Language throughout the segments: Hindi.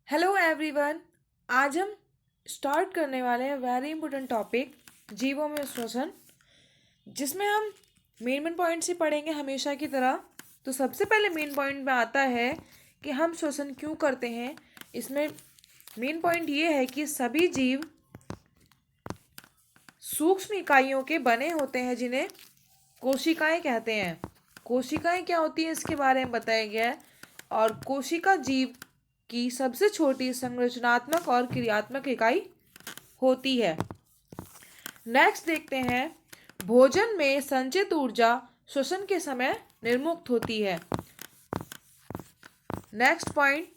Hello everyone. आज हम स्टार्ट करने वाले हैं वेरी इंपॉर्टेंट टॉपिक जीवों में श्वसन, जिसमें हम मेन पॉइंट से पढ़ेंगे हमेशा की तरह। तो सबसे पहले मेन पॉइंट में आता है कि हम श्वसन क्यों करते हैं। इसमें मेन पॉइंट ये है कि सभी जीव सूक्ष्म इकाइयों के बने होते हैं जिन्हें कोशिकाएं कहते हैं। कोशिकाएं क्या होती हैं इसके बारे में बताया गया है। और कोशिका जीव की सबसे छोटी संरचनात्मक और क्रियात्मक इकाई होती है। नेक्स्ट देखते हैं, भोजन में संचित ऊर्जा श्वसन के समय निर्मुक्त होती है। नेक्स्ट पॉइंट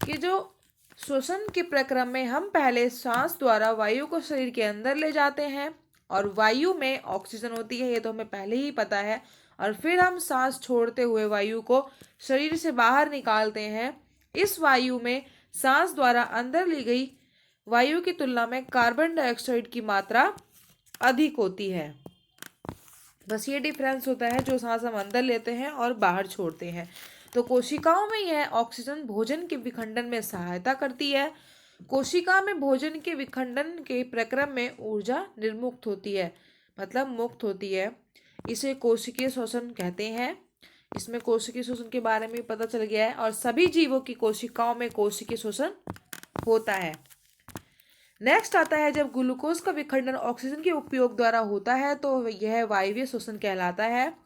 कि जो श्वसन के प्रक्रम में हम पहले सांस द्वारा वायु को शरीर के अंदर ले जाते हैं और वायु में ऑक्सीजन होती है, ये तो हमें पहले ही पता है। और फिर हम सांस छोड़ते हुए वायु को शरीर से बाहर निकालते हैं। इस वायु में सांस द्वारा अंदर ली गई वायु की तुलना में कार्बन डाइऑक्साइड की मात्रा अधिक होती है। बस ये डिफरेंस होता है जो सांस हम अंदर लेते हैं और बाहर छोड़ते हैं। तो कोशिकाओं में यह ऑक्सीजन भोजन के विखंडन में सहायता करती है। कोशिका में भोजन के विखंडन के प्रक्रम में ऊर्जा निर्मुक्त होती है, मतलब मुक्त होती है। इसे कोशिकीय श्वसन कहते हैं। इसमें कोशिकीय श्वसन के बारे में पता चल गया है और सभी जीवों की कोशिकाओं में कोशिकीय श्वसन होता है। नेक्स्ट आता है, जब ग्लूकोज का विखंडन ऑक्सीजन के उपयोग द्वारा होता है तो यह वायवीय श्वसन कहलाता है।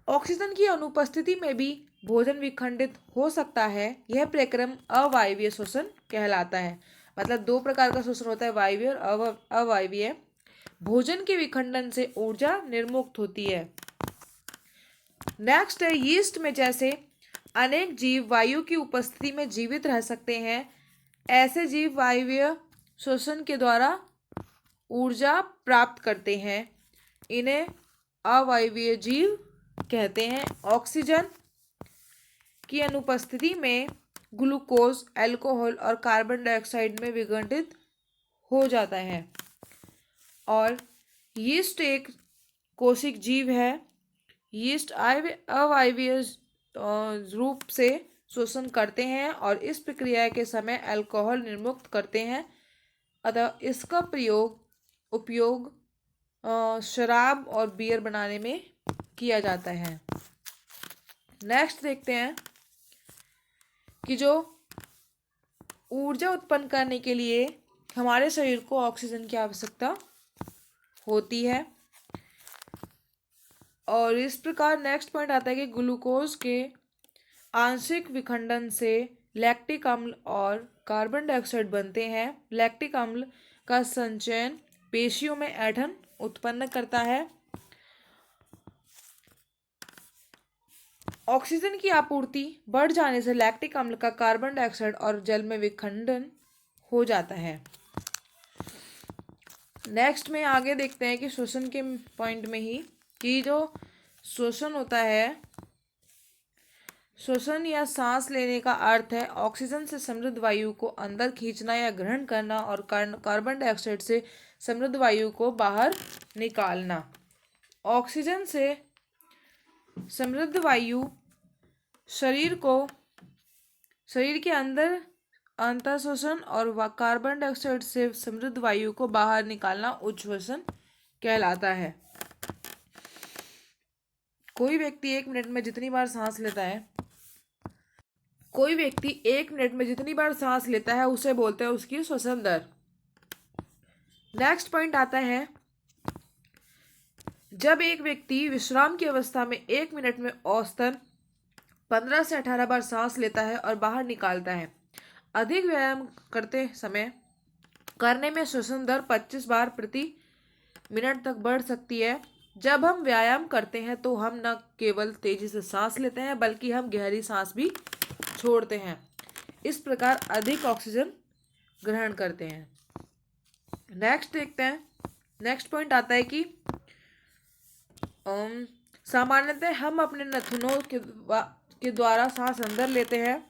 ऑक्सीजन की अनुपस्थिति में भी भोजन विखंडित हो सकता है। यह प्रक्रम अवायवीय श्वसन कहलाता है। मतलब दो प्रकार का श्वसन होता है, वायवीय और अवायवीय। भोजन के विखंडन से ऊर्जा निर्मुक्त होती है। नेक्स्ट है, यीस्ट में जैसे अनेक जीव वायु की उपस्थिति में जीवित रह सकते हैं, ऐसे जीव वायवीय श्वसन के द्वारा ऊर्जा प्राप्त करते हैं। इन्हें अवायवीय जीव कहते हैं। ऑक्सीजन की अनुपस्थिति में ग्लूकोज, अल्कोहल और कार्बन डाइऑक्साइड में विघटित हो जाता है। और यीस्ट एक कोशिक जीव है। यीस्ट अवायवीय रूप से शोषण करते हैं और इस प्रक्रिया के समय अल्कोहल निर्मुक्त करते हैं। अतः इसका उपयोग शराब और बियर बनाने में किया जाता है। नेक्स्ट देखते हैं कि जो ऊर्जा उत्पन्न करने के लिए हमारे शरीर को ऑक्सीजन की आवश्यकता होती है। और इस प्रकार नेक्स्ट पॉइंट आता है कि ग्लूकोज के आंशिक विखंडन से लैक्टिक अम्ल और कार्बन डाइऑक्साइड बनते हैं। लैक्टिक अम्ल का संचयन पेशियों में ऐंठन उत्पन्न करता है। ऑक्सीजन की आपूर्ति बढ़ जाने से लैक्टिक अम्ल का कार्बन डाइऑक्साइड और जल में विखंडन हो जाता है। नेक्स्ट में आगे देखते हैं कि श्वसन के पॉइंट में ही कि जो श्वसन होता है, श्वसन या सांस लेने का अर्थ है ऑक्सीजन से समृद्ध वायु को अंदर खींचना या ग्रहण करना और कार्बन डाइऑक्साइड से समृद्ध वायु को बाहर निकालना। ऑक्सीजन से समृद्ध वायु शरीर के अंदर अंतःश्वसन और कार्बन डाइऑक्साइड से समृद्ध वायु को बाहर निकालना उच्छ्वसन कहलाता है। कोई व्यक्ति एक मिनट में जितनी बार सांस लेता है उसे बोलते हैं उसकी श्वसन दर। नेक्स्ट पॉइंट आता है, जब एक व्यक्ति विश्राम की अवस्था में एक मिनट में औसतन 15 से 18 बार सांस लेता है और बाहर निकालता है। अधिक व्यायाम करने में श्वसन दर 25 बार प्रति मिनट तक बढ़ सकती है। जब हम व्यायाम करते हैं तो हम न केवल तेजी से सांस लेते हैं बल्कि हम गहरी सांस भी छोड़ते हैं। इस प्रकार अधिक ऑक्सीजन ग्रहण करते हैं। नेक्स्ट देखते हैं, नेक्स्ट पॉइंट आता है कि सामान्यतः हम अपने नथुनों के द्वारा सांस अंदर लेते हैं।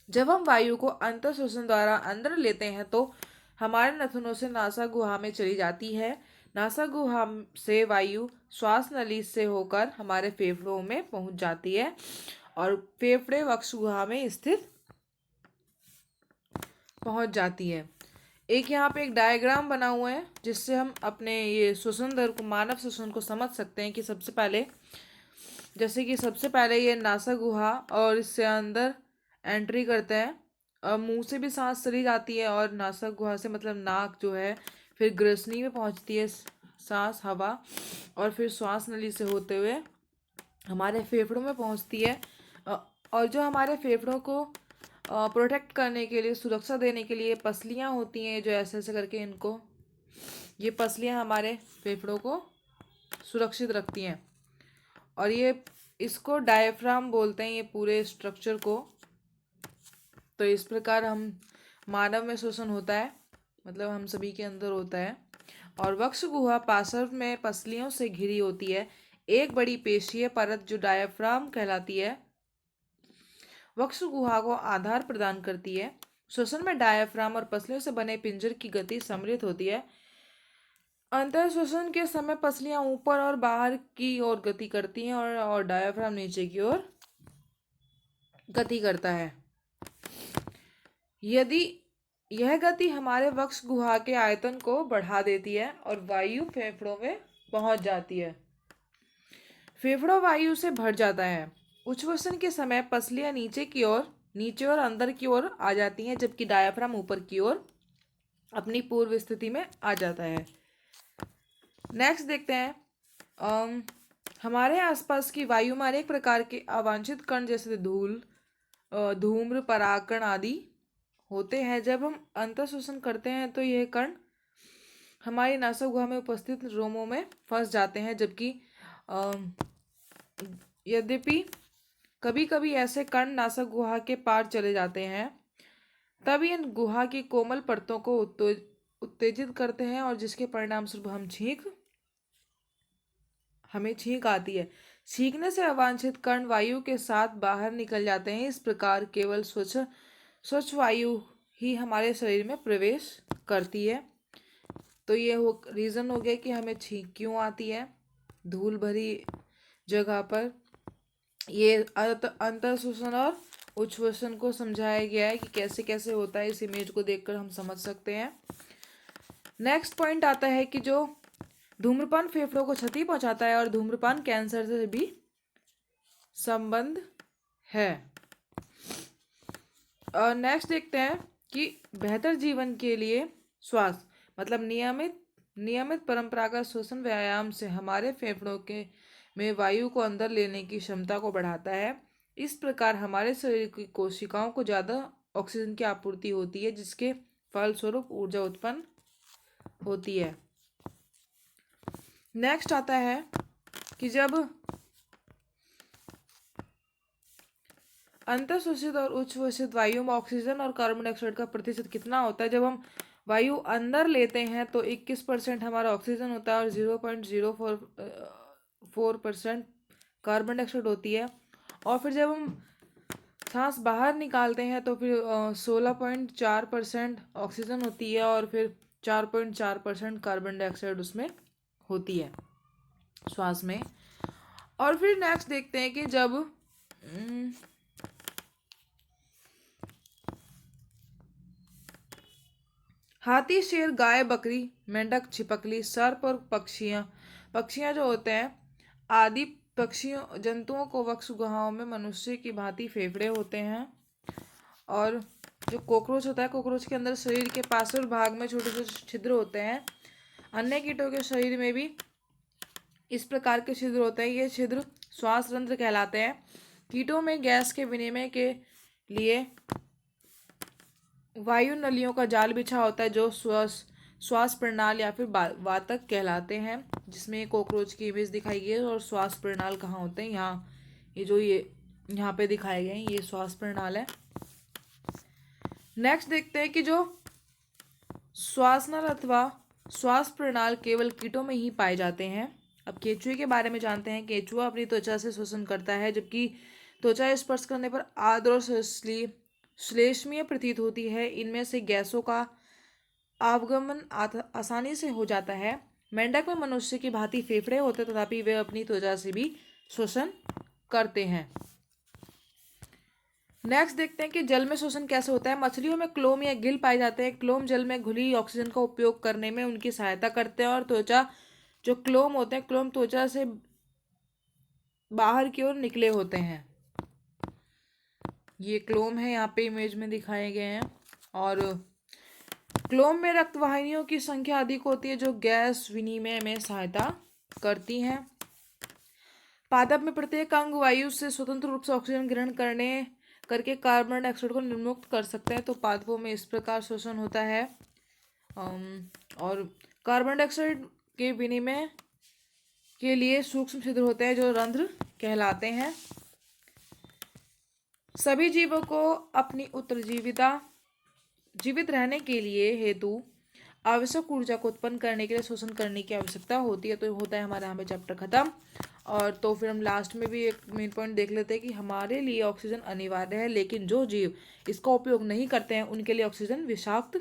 जब हम वायु को अंतःश्वसन द्वारा अंदर लेते हैं तो हमारे नथुनों से नासा गुहा में चली जाती है। नासा गुहा से वायु श्वास नली से होकर हमारे फेफड़ों में पहुंच जाती है और फेफड़े वक्ष गुहा में स्थित पहुंच जाती है। एक यहाँ पे एक डायग्राम बना हुआ है जिससे हम अपने ये श्वसन दर को, मानव श्वसन को समझ सकते हैं कि सबसे पहले, जैसे कि सबसे पहले ये नासा गुहा और इससे अंदर एंट्री करते हैं, और मुंह से भी सांस चली जाती है, और नासा गुहा से मतलब नाक जो है, फिर ग्रसनी में पहुंचती है सांस हवा, और फिर श्वास नली से होते हुए हमारे फेफड़ों में पहुंचती है। और जो हमारे फेफड़ों को प्रोटेक्ट करने के लिए, सुरक्षा देने के लिए पसलियां होती हैं, जो ऐसे ऐसे करके इनको, ये पसलियां हमारे फेफड़ों को सुरक्षित रखती हैं। और ये, इसको डायफ्राम बोलते हैं, ये पूरे स्ट्रक्चर को। तो इस प्रकार हम मानव में श्वसन होता है, मतलब हम सभी के अंदर होता है। और वक्ष गुहा पार्श्व में पसलियों से घिरी होती है, एक बड़ी पेशीय परत जो डायफ्राम कहलाती है वक्ष गुहा को आधार प्रदान करती है। श्वसन में डायफ्राम और पसलियों से बने पिंजर की गति सम्मिलित होती है। अंतर श्वसन के समय पसलियां ऊपर और बाहर की ओर गति करती हैं, और डायफ्राम नीचे की ओर गति करता है। यदि यह गति हमारे वक्ष गुहा के आयतन को बढ़ा देती है और वायु फेफड़ों में पहुंच जाती है। फेफड़ा वायु से भर जाता है। उच्छ्वसन के समय पसलियां नीचे और अंदर की ओर आ जाती हैं, जबकि डायफ्राम ऊपर की ओर अपनी पूर्व स्थिति में आ जाता है। नेक्स्ट देखते हैं, हमारे आसपास की वायु में अनेक प्रकार के अवांछित कण जैसे धूल, धूम्र, परागकण आदि होते हैं। जब हम अंतःश्वसन करते हैं तो यह कण हमारी नासा गुहा में उपस्थित रोमों में फंस जाते हैं, जबकि यद्यपि कभी कभी ऐसे कण नासा गुहा के पार चले जाते हैं, तब इन गुहा की कोमल परतों को उत्तेजित करते हैं, और जिसके परिणाम स्वरूप हमें छींक आती है। छींकने से अवांछित कण वायु के साथ बाहर निकल जाते हैं। इस प्रकार केवल स्वच्छ वायु ही हमारे शरीर में प्रवेश करती है। तो ये रीज़न हो गया कि हमें छींक क्यों आती है धूल भरी जगह पर। ये अंतःश्वसन और उच्छ्वसन को समझाया गया है कि कैसे कैसे होता है। इस इमेज को देखकर हम समझ सकते हैं। नेक्स्ट पॉइंट आता है कि जो धूम्रपान फेफड़ों को क्षति पहुंचाता है, और धूम्रपान कैंसर से भी संबंध है। और नेक्स्ट देखते हैं कि बेहतर जीवन के लिए श्वास, मतलब नियमित परंपरागत श्वसन व्यायाम से हमारे फेफड़ों के में वायु को अंदर लेने की क्षमता को बढ़ाता है। इस प्रकार हमारे शरीर की कोशिकाओं को ज़्यादा ऑक्सीजन की आपूर्ति होती है, जिसके फलस्वरूप ऊर्जा उत्पन्न होती है। नेक्स्ट आता है कि जब अंतःश्वसित और उच्छ्वसित वायु में ऑक्सीजन और कार्बन डाइऑक्साइड का प्रतिशत कितना होता है। जब हम वायु अंदर लेते हैं तो 21% हमारा ऑक्सीजन होता है और 0.04% कार्बन डाइऑक्साइड होती है। और फिर जब हम सांस बाहर निकालते हैं तो फिर 16.4% ऑक्सीजन होती है, और फिर 4.4% कार्बन डाइऑक्साइड उसमें होती है श्वास में। और फिर नेक्स्ट देखते हैं कि जब हाथी, शेर, गाय, बकरी, मेंढक, छिपकली, सर्प और पक्षियां जो होते हैं आदि जंतुओं को वक्ष गुहाओं में मनुष्य की भांति फेफड़े होते हैं। और जो कॉकरोच होता है, कॉकरोच के अंदर शरीर के पार्श्व भाग में छोटे छोटे छिद्र होते हैं। अन्य कीटों के शरीर में भी इस प्रकार के छिद्र होते हैं। ये छिद्र श्वास रंध्र कहलाते हैं। कीटों में गैस के विनिमय के लिए वायु नलियों का जाल बिछा होता है, जो श्वास प्रणाल या फिर वातक कहलाते हैं, जिसमें कॉकरोच की इमेज दिखाई गई है। और श्वास प्रणाल कहाँ होते हैं, यहाँ ये यहाँ पे दिखाए गए हैं, ये श्वास प्रणाल है। नेक्स्ट देखते हैं कि जो श्वासनल अथवा श्वास प्रणाल केवल कीटों में ही पाए जाते हैं। अब केंचुए के बारे में जानते हैं। केंचुआ अपनी त्वचा से श्वसन करता है, जबकि त्वचा स्पर्श करने पर आर्द्र और श्लेष्मीय प्रतीत होती है। इनमें से गैसों का आवागमन आसानी से हो जाता है। मेंढक में मनुष्य की भांति फेफड़े होते, तथापि वे अपनी त्वचा से भी श्वसन करते हैं। नेक्स्ट देखते हैं कि जल में श्वसन कैसे होता है। मछलियों में क्लोम या गिल पाए जाते हैं। क्लोम जल में घुली ऑक्सीजन का उपयोग करने में उनकी सहायता करते हैं। और त्वचा, जो क्लोम होते हैं, क्लोम त्वचा से बाहर की ओर निकले होते हैं। ये क्लोम है, यहाँ पे इमेज में दिखाए गए हैं। और क्लोम में रक्त वाहिनियों की संख्या अधिक होती है जो गैस विनिमय में सहायता करती हैं। पादप में प्रत्येक अंग वायु से स्वतंत्र रूप से ऑक्सीजन ग्रहण करके कार्बन डाइऑक्साइड को निर्मुक्त कर सकते हैं। तो पादपों में इस प्रकार श्वसन होता है। और कार्बन डाइऑक्साइड के विनिमय के लिए सूक्ष्म छिद्र होते हैं जो रंध्र कहलाते हैं। सभी जीवों को अपनी उत्तरजीविता जीवित रहने के लिए हेतु आवश्यक ऊर्जा को उत्पन्न करने के लिए श्वसन करने की आवश्यकता होती है। तो होता है हमारा यहाँ पे चैप्टर खत्म। और तो फिर हम लास्ट में भी एक मेन पॉइंट देख लेते हैं कि हमारे लिए ऑक्सीजन अनिवार्य है, लेकिन जो जीव इसका उपयोग नहीं करते हैं उनके लिए ऑक्सीजन विषाक्त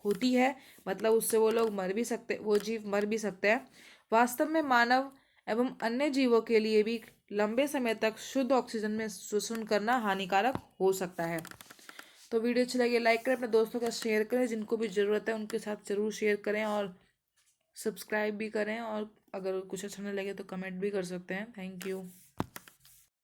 होती है। मतलब उससे वो लोग मर भी सकते, वो जीव मर भी सकते हैं। वास्तव में मानव एवं अन्य जीवों के लिए भी लंबे समय तक शुद्ध ऑक्सीजन में श्वसन करना हानिकारक हो सकता है। तो वीडियो अच्छी लगी लाइक करें, अपने दोस्तों के साथ शेयर करें, जिनको भी ज़रूरत है उनके साथ ज़रूर शेयर करें, और सब्सक्राइब भी करें। और अगर कुछ अच्छा नहीं लगे तो कमेंट भी कर सकते हैं। Thank you.